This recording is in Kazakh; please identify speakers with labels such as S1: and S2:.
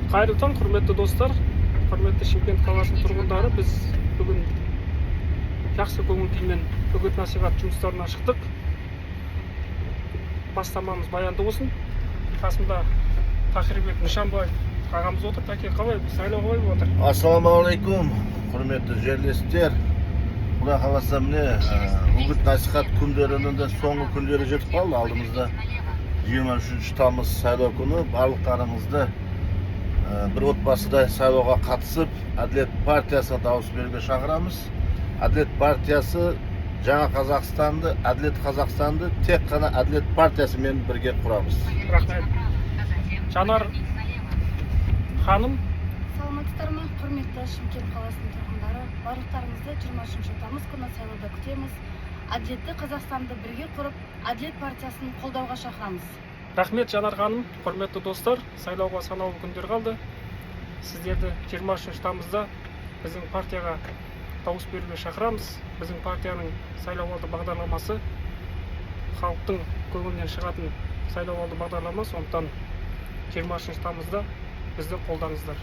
S1: Қайырлы таң, құрметті достар, құрметті Шымкент қаласының тұрғындары. Біз бүгін жақсы көңіл күймен үгіт насихат жұмыстарына шықтық. Бастамамыз баянды болсын. Қасымда Тахирбек Нышанбаев ағамыз отыр. Тәке, қалай? Сайлау қалай болып отыр?
S2: Ассалаумағалейкум, құрметті жерлестер. Құдай қаласа міне үгіт насихат күндерінің де соңғы күндері жетіп қалды. Алдымызда 23 тамыз сайлау күні барлықтарыңызды бір отбасыдай сайлауға қатысып, Әділет партиясына дауыс беруге шақырамыз. Әділет партиясы жаңа Қазақстанды, Әділет Қазақстанды тек қана Әділет партиясымен бірге құрамыз.
S1: Рахмет. Жанар ханым.
S3: Саламатсыздар ма, құрметті Шымкент қаласының тұрғындары. Барлықтарыңызды 23 тамыз күні сайлауда күтеміз. Әділетті Қазақстанды бірге құрып, Әділет партиясын қолдауға шақырамыз.
S1: Рахмет, Жанар ханым. Құрметті достар, сайлауға санаулы күндер қалды. Сіздерді 23 тамызда біздің партияға дауыс беруге шақырамыз. Біздің партияның сайлауалды бағдарламасы халықтың көңілінен шығатын сайлауалды бағдарлама. Сондықтан 23 тамызда бізді қолдаңыздар.